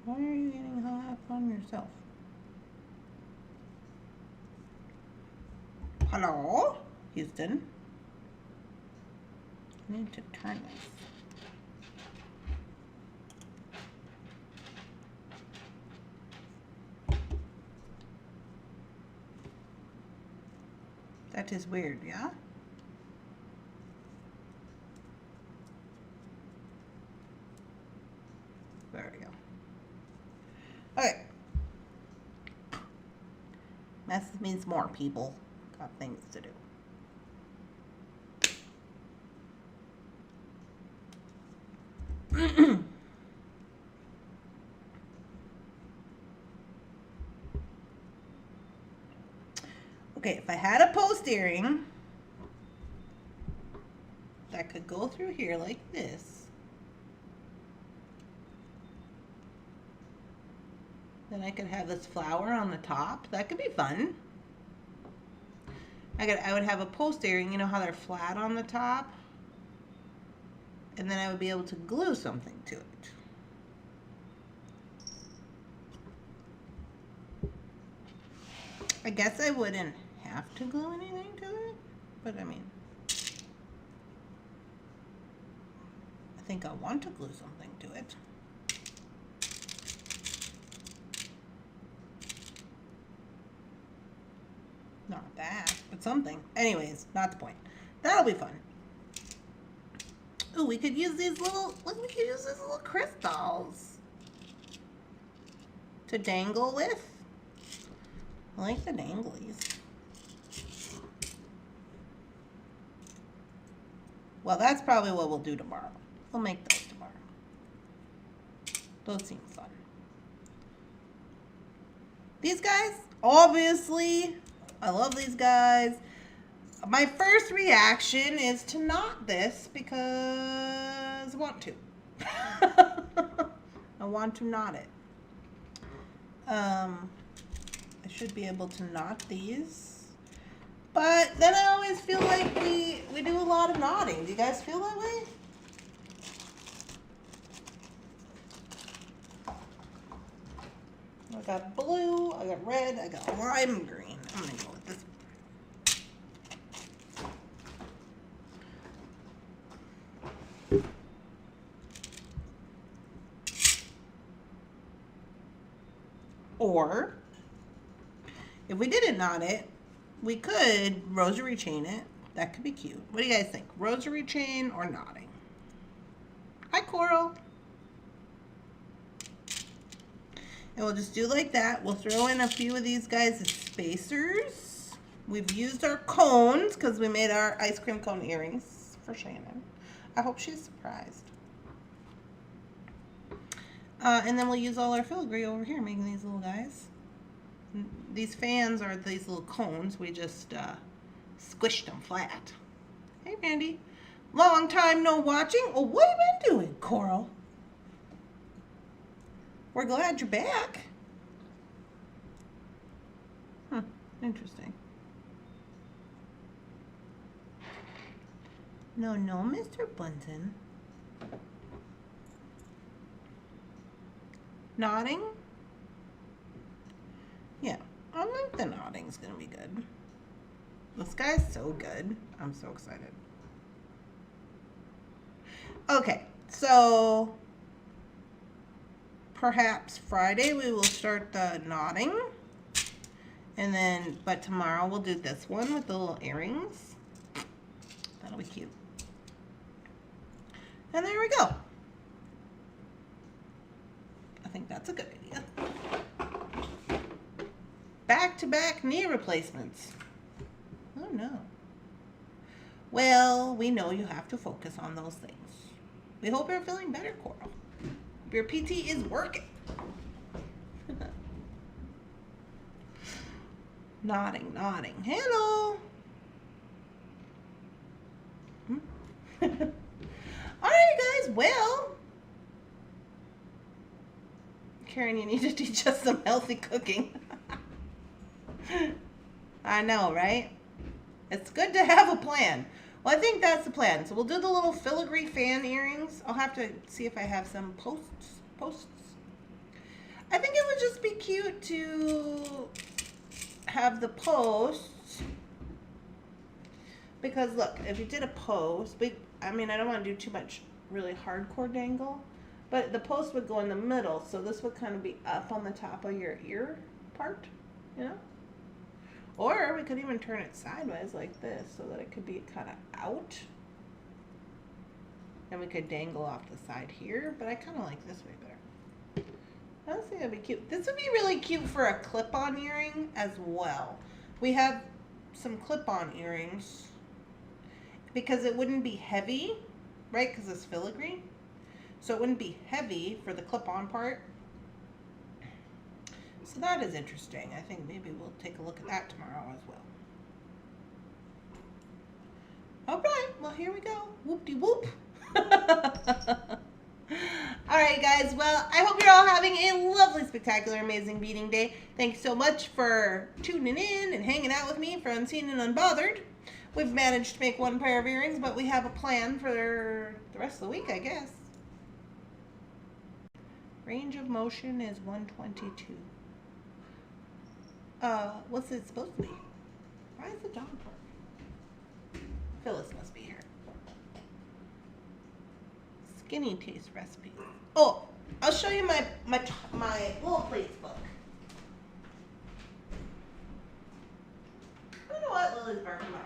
Why are you getting hung up on yourself? Hello, Houston. I need to turn this. That is weird, yeah? There we go. Okay. Mess means more people got things to do. Okay, if I had a post earring that could go through here like this, then I could have this flower on the top. That could be fun. I would have a post earring, you know how they're flat on the top? And then I would be able to glue something to it. I guess I wouldn't have to glue anything to it, but I mean, I think I want to glue something to it. Not that, but something. Anyways, not the point. That'll be fun. Ooh, we could use these little, we could use these little crystals to dangle with. I like the danglies. Well, that's probably what we'll do tomorrow. We'll make those tomorrow. Those seem fun. These guys, obviously, I love these guys. My first reaction is to knot this because I want to. I want to knot it. I should be able to knot these. But then I always feel like we do a lot of knotting. Do you guys feel that way? I got blue, I got red, I got lime green. I'm gonna go with this. Or, if we didn't knot it, we could rosary chain it. That could be cute. What do you guys think? Rosary chain or knotting? Hi, Coral. And we'll just do like that. We'll throw in a few of these guys as spacers. We've used our cones because we made our ice cream cone earrings for Shannon. I hope she's surprised. And then we'll use all our filigree over here making these little guys. These fans are these little cones. We just squished them flat. Hey, Randee. Long time no watching. Oh, what have you been doing, Coral? We're glad you're back. Huh, interesting. No, Mr. Bunsen. Knotting? Yeah, I think the knotting's gonna be good. This guy's so good. I'm so excited. Okay, so perhaps Friday we will start the knotting. And then, but tomorrow we'll do this one with the little earrings. That'll be cute. And there we go. I think that's a good idea. Back-to-back knee replacements. Oh no. Well, we know you have to focus on those things. We hope you're feeling better, Coral. Your PT is working. Nodding. Hello. All right, guys. Well, Karen, you need to teach us some healthy cooking. I know, right? It's good to have a plan. Well, I think that's the plan. So we'll do the little filigree fan earrings. I'll have to see if I have some posts. I think it would just be cute to have the posts. Because look, if you did a post, I mean, I don't want to do too much really hardcore dangle. But the post would go in the middle. So this would kind of be up on the top of your ear part, you know? Or we could even turn it sideways like this so that it could be kind of out. And we could dangle off the side here, but I kind of like this way better. Honestly, that'd be cute. This would be really cute for a clip-on earring as well. We have some clip-on earrings because it wouldn't be heavy, right? Because it's filigree. So it wouldn't be heavy for the clip-on part. So that is interesting. I think maybe we'll take a look at that tomorrow as well. All right, well, here we go. Whoop-de-whoop. All right, guys. Well, I hope you're all having a lovely, spectacular, amazing beading day. Thanks so much for tuning in and hanging out with me for Unseen and Unbothered. We've managed to make one pair of earrings, but we have a plan for the rest of the week, I guess. Range of motion is 122. What's it supposed to be? Why is the dog barking? Phyllis must be here. Skinny taste recipe. Oh, I'll show you my little plates book. I don't know what Lily's barking about.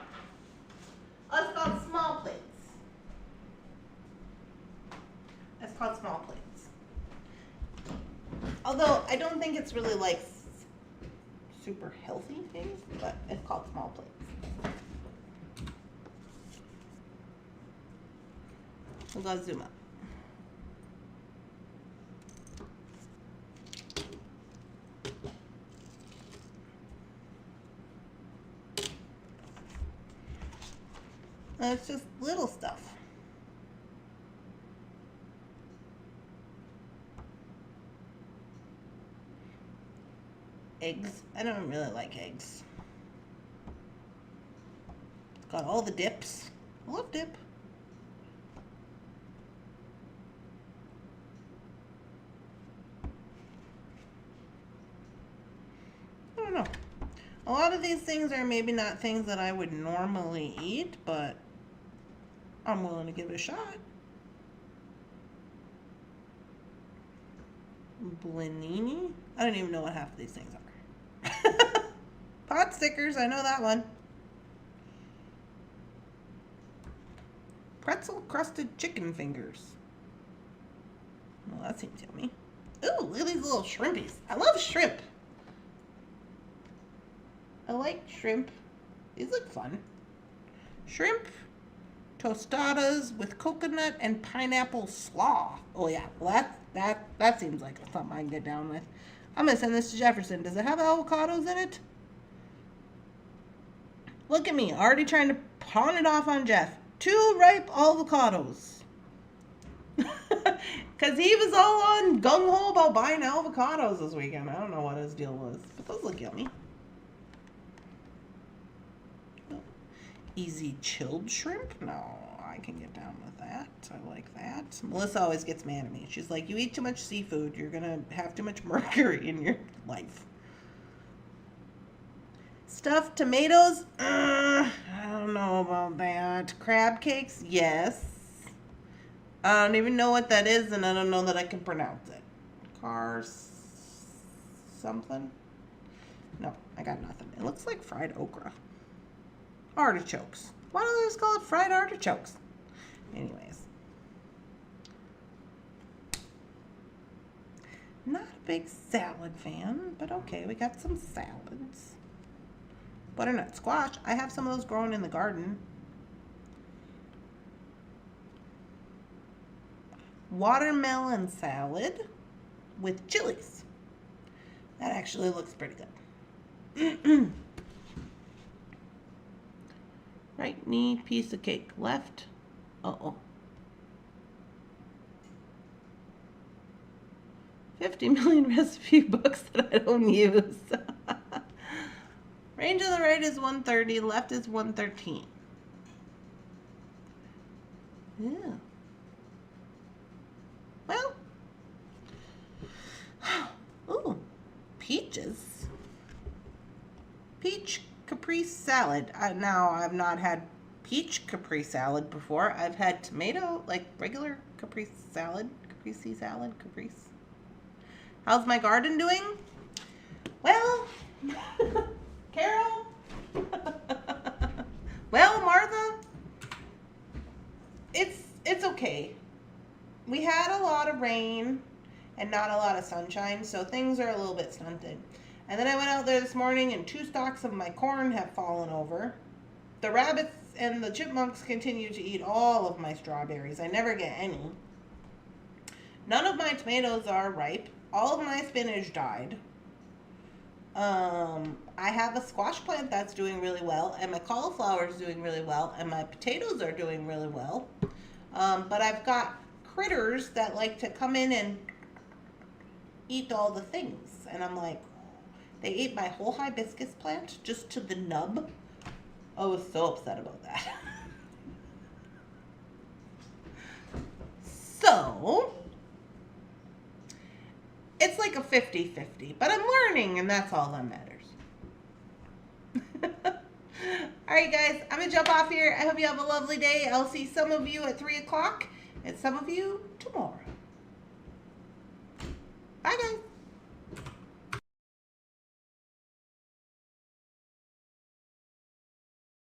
Oh, it's called small plates. It's called small plates. Although I don't think it's really like super healthy things, but it's called small plates. We'll go zoom up. It's just little stuff. Eggs. I don't really like eggs. It's got all the dips. I love dip. I don't know. A lot of these things are maybe not things that I would normally eat, but I'm willing to give it a shot. Blanini? I don't even know what half of these things are. Pot stickers, I know that one. Pretzel crusted chicken fingers. Well, that seems yummy. Ooh, look at these little shrimpies. I love shrimp. I like shrimp. These look fun. Shrimp tostadas with coconut and pineapple slaw. Oh yeah, well that seems like something I can get down with. I'm gonna send this to Jefferson. Does it have avocados in it? Look at me, already trying to pawn it off on Jeff. 2 ripe avocados. Because he was all on gung-ho about buying avocados this weekend. I don't know what his deal was, but those look yummy. Easy chilled shrimp? No, I can get down with that. I like that. Melissa always gets mad at me. She's like, you eat too much seafood, you're going to have too much mercury in your life. Stuffed tomatoes? I don't know about that. Crab cakes? Yes. I don't even know what that is, and I don't know that I can pronounce it. Cars something? No, I got nothing. It looks like fried okra. Artichokes. Why don't they just call it fried artichokes? Anyways. Not a big salad fan, but okay, we got some salads. Butternut squash. I have some of those growing in the garden. Watermelon salad with chilies. That actually looks pretty good. Right knee, piece of cake. Left. Uh-oh. 50 million recipe books that I don't use. Range on the right is 130, left is 113. Yeah. Well. Ooh. Peaches. Peach Caprese salad. Now, I've not had peach Caprese salad before. I've had tomato, like regular Caprese salad. Caprese salad. Caprese. How's my garden doing? Well, Carol? Well, Martha? It's okay. We had a lot of rain, and not a lot of sunshine, so things are a little bit stunted. And then I went out there this morning and 2 stalks of my corn have fallen over. The rabbits and the chipmunks continue to eat all of my strawberries. I never get any. None of my tomatoes are ripe. All of my spinach died. I have a squash plant that's doing really well, and my cauliflower is doing really well, and my potatoes are doing really well. But I've got critters that like to come in and eat all the things. And I'm like, they ate my whole hibiscus plant just to the nub. I was so upset about that. So, it's like a 50-50, but I'm learning, and that's all that matters. Alright guys, I'm going to jump off here. I hope you have a lovely day. I'll see some of you at 3 o'clock, and some of you tomorrow. Bye guys.